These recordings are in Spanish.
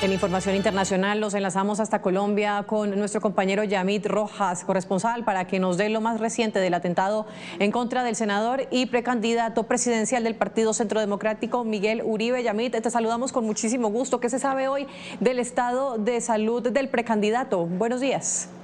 En información internacional nos enlazamos hasta Colombia con nuestro compañero Yamit Rojas, corresponsal, para que nos dé lo más reciente del atentado en contra del senador y precandidato presidencial del Partido Centro Democrático, Miguel Uribe. Yamit, te saludamos con muchísimo gusto. ¿Qué se sabe hoy del estado de salud del precandidato? Buenos días.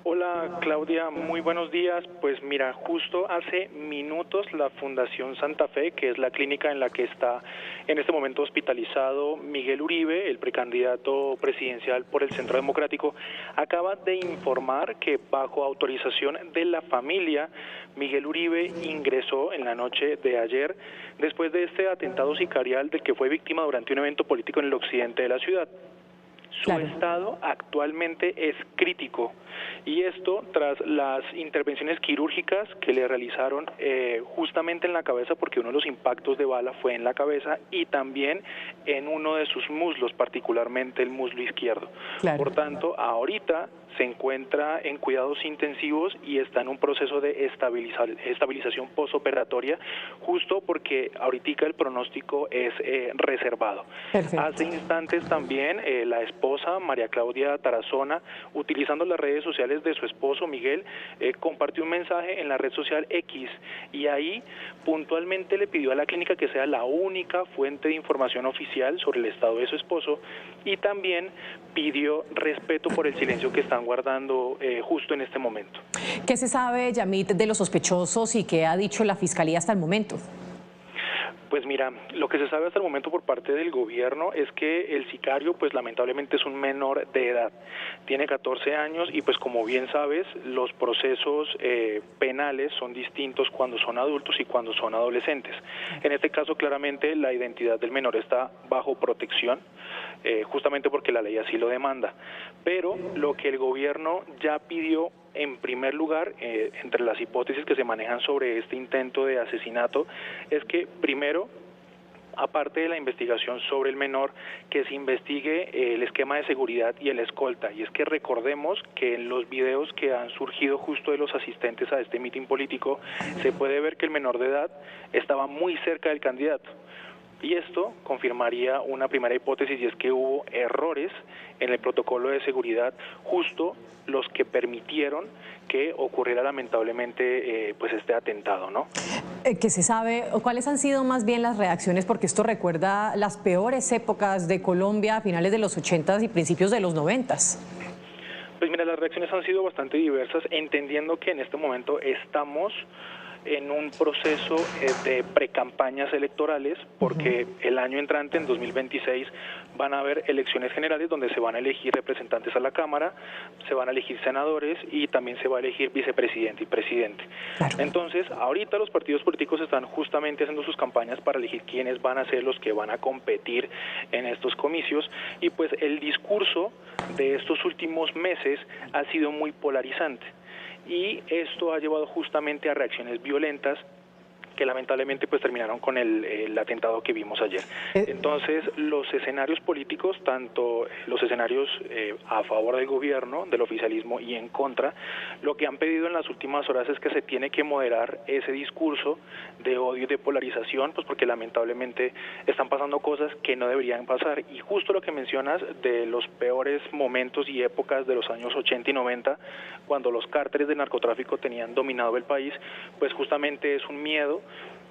Hola Claudia, muy buenos días. Pues mira, justo hace minutos la Fundación Santa Fe, que es la clínica en la que está en este momento hospitalizado Miguel Uribe, el precandidato presidencial por el Centro Democrático, acaba de informar que bajo autorización de la familia, Miguel Uribe ingresó en la noche de ayer después de este atentado sicarial del que fue víctima durante un evento político en el occidente de la ciudad. Su estado actualmente es crítico, y esto tras las intervenciones quirúrgicas que le realizaron justamente en la cabeza, porque uno de los impactos de bala fue en la cabeza y también en uno de sus muslos, particularmente el muslo izquierdo. Por tanto, ahorita se encuentra en cuidados intensivos y está en un proceso de estabilización postoperatoria, justo porque ahorita el pronóstico es reservado. Perfecto. Hace instantes también la esposa María Claudia Tarazona, utilizando las redes sociales de su esposo Miguel, compartió un mensaje en la red social X, y ahí puntualmente le pidió a la clínica que sea la única fuente de información oficial sobre el estado de su esposo, y también pidió respeto por el silencio que están guardando justo en este momento. ¿Qué se sabe, Yamit, de los sospechosos y qué ha dicho la Fiscalía hasta el momento? Pues mira, lo que se sabe hasta el momento por parte del gobierno es que el sicario, pues lamentablemente es un menor de edad, tiene 14 años y pues como bien sabes, los procesos penales son distintos cuando son adultos y cuando son adolescentes. En este caso, claramente la identidad del menor está bajo protección, justamente porque la ley así lo demanda. Pero lo que el gobierno ya pidió en primer lugar, entre las hipótesis que se manejan sobre este intento de asesinato, es que primero, aparte de la investigación sobre el menor, que se investigue el esquema de seguridad y el escolta. Y es que recordemos que en los videos que han surgido justo de los asistentes a este mitin político, se puede ver que el menor de edad estaba muy cerca del candidato. Y esto confirmaría una primera hipótesis, y es que hubo errores en el protocolo de seguridad, justo los que permitieron que ocurriera lamentablemente pues este atentado, ¿no? ¿Qué se sabe? ¿Cuáles han sido más bien las reacciones? Porque esto recuerda las peores épocas de Colombia a finales de los 80s y principios de los 90s. Pues mira, las reacciones han sido bastante diversas, entendiendo que en este momento estamos en un proceso de precampañas electorales, porque el año entrante, en 2026, van a haber elecciones generales donde se van a elegir representantes a la Cámara, se van a elegir senadores y también se va a elegir vicepresidente y presidente. Claro. Entonces, ahorita los partidos políticos están justamente haciendo sus campañas para elegir quiénes van a ser los que van a competir en estos comicios, y pues el discurso de estos últimos meses ha sido muy polarizante. Y esto ha llevado justamente a reacciones violentas que lamentablemente pues terminaron con el atentado que vimos ayer. Entonces, los escenarios políticos, tanto los escenarios a favor del gobierno, del oficialismo, y en contra, lo que han pedido en las últimas horas es que se tiene que moderar ese discurso de odio y de polarización, pues porque lamentablemente están pasando cosas que no deberían pasar. Y justo lo que mencionas de los peores momentos y épocas de los años 80 y 90, cuando los cárteles de narcotráfico tenían dominado el país, pues justamente es un miedo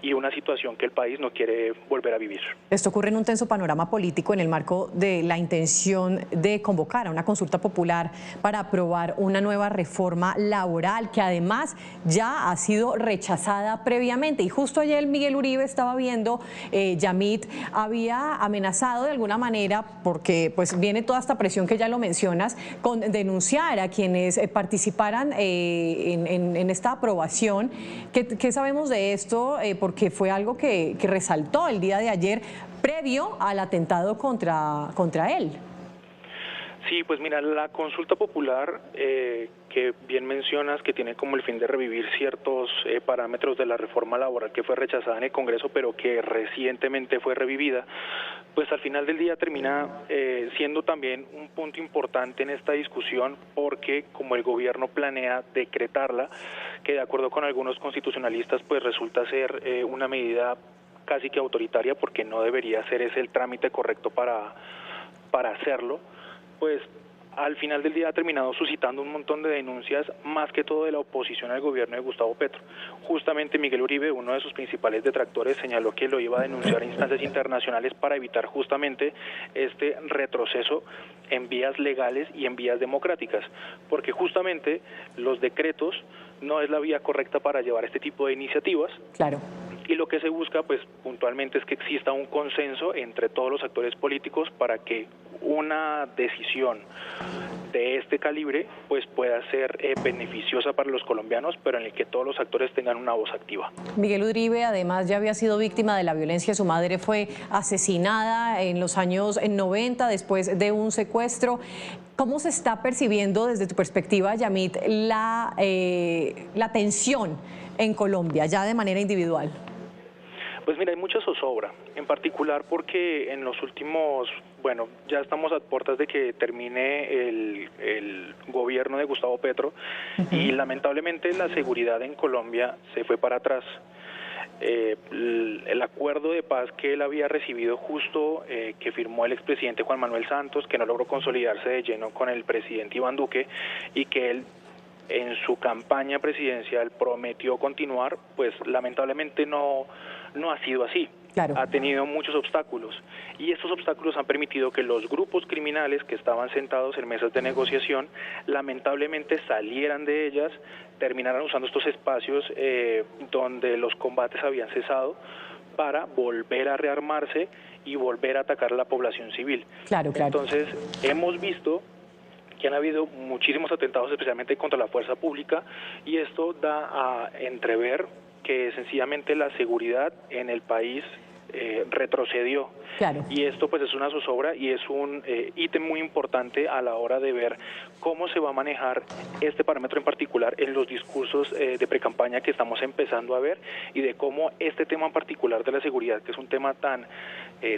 y una situación que el país no quiere volver a vivir. Esto ocurre en un tenso panorama político en el marco de la intención de convocar a una consulta popular para aprobar una nueva reforma laboral que además ya ha sido rechazada previamente. Y justo ayer Miguel Uribe, estaba viendo, Yamit, había amenazado de alguna manera, porque pues viene toda esta presión que ya lo mencionas, con denunciar a quienes participaran en esta aprobación. ¿Qué sabemos de esto? Porque fue algo que resaltó el día de ayer previo al atentado contra él. Sí, pues mira, la consulta popular que bien mencionas, que tiene como el fin de revivir ciertos parámetros de la reforma laboral que fue rechazada en el Congreso, pero que recientemente fue revivida, pues al final del día termina siendo también un punto importante en esta discusión, porque como el gobierno planea decretarla, que de acuerdo con algunos constitucionalistas pues resulta ser una medida casi que autoritaria, porque no debería ser ese el trámite correcto para hacerlo, pues al final del día ha terminado suscitando un montón de denuncias, más que todo de la oposición al gobierno de Gustavo Petro. Justamente Miguel Uribe, uno de sus principales detractores, señaló que lo iba a denunciar a instancias internacionales para evitar justamente este retroceso en vías legales y en vías democráticas, porque justamente los decretos no es la vía correcta para llevar este tipo de iniciativas. Claro. Y lo que se busca, pues, puntualmente es que exista un consenso entre todos los actores políticos para que una decisión de este calibre, pues, pueda ser beneficiosa para los colombianos, pero en el que todos los actores tengan una voz activa. Miguel Uribe, además, ya había sido víctima de la violencia. Su madre fue asesinada en los años 90 después de un secuestro. ¿Cómo se está percibiendo desde tu perspectiva, Yamit, la tensión en Colombia, ya de manera individual? Pues mira, hay mucha zozobra, en particular porque en los últimos, bueno, ya estamos a puertas de que termine el gobierno de Gustavo Petro y lamentablemente la seguridad en Colombia se fue para atrás. El acuerdo de paz que él había recibido justo, que firmó el expresidente Juan Manuel Santos, que no logró consolidarse de lleno con el presidente Iván Duque y que él en su campaña presidencial prometió continuar, pues lamentablemente no ha sido así. Claro. Ha tenido muchos obstáculos y estos obstáculos han permitido que los grupos criminales que estaban sentados en mesas de negociación lamentablemente salieran de ellas, terminaran usando estos espacios donde los combates habían cesado para volver a rearmarse y volver a atacar a la población civil. Claro, claro. Entonces hemos visto que han habido muchísimos atentados, especialmente contra la fuerza pública, y esto da a entrever que sencillamente la seguridad en el país retrocedió. Claro. Y esto pues es una zozobra y es un ítem muy importante a la hora de ver cómo se va a manejar este parámetro en particular en los discursos de precampaña que estamos empezando a ver, y de cómo este tema en particular de la seguridad, que es un tema tan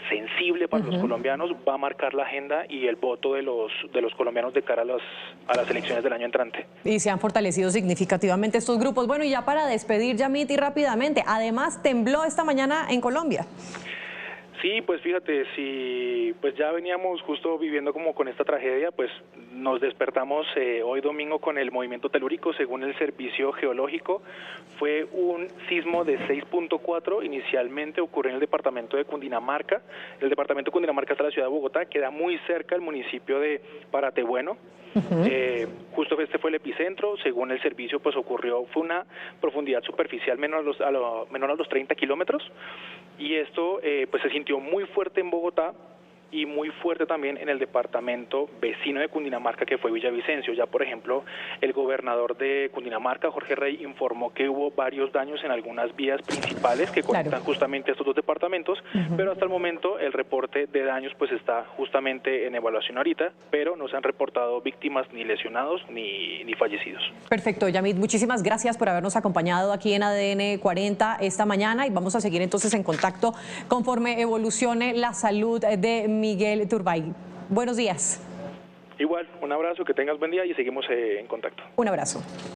sensible para los colombianos, va a marcar la agenda y el voto de los colombianos de cara a las elecciones del año entrante. Y se han fortalecido significativamente estos grupos. Bueno, y ya para despedir, Yamit, y rápidamente, además tembló esta mañana en Colombia. Sí, pues fíjate, si pues ya veníamos justo viviendo como con esta tragedia, pues nos despertamos hoy domingo con el movimiento telúrico. Según el Servicio Geológico, fue un sismo de 6.4, inicialmente ocurrió en el departamento de Cundinamarca. El departamento de Cundinamarca está en la ciudad de Bogotá, queda muy cerca del municipio de Paratebueno. Justo este fue el epicentro. Según el servicio, pues fue una profundidad superficial menor a los 30 kilómetros, y esto pues se sintió muy fuerte en Bogotá y muy fuerte también en el departamento vecino de Cundinamarca, que fue Villavicencio. Ya, por ejemplo, el gobernador de Cundinamarca, Jorge Rey, informó que hubo varios daños en algunas vías principales que conectan justamente estos dos departamentos, pero hasta el momento el reporte de daños pues está justamente en evaluación ahorita, pero no se han reportado víctimas ni lesionados ni fallecidos. Perfecto, Yamit, muchísimas gracias por habernos acompañado aquí en ADN 40 esta mañana, y vamos a seguir entonces en contacto conforme evolucione la salud de Miguel Turbay. Buenos días. Igual, un abrazo, que tengas buen día y seguimos en contacto. Un abrazo.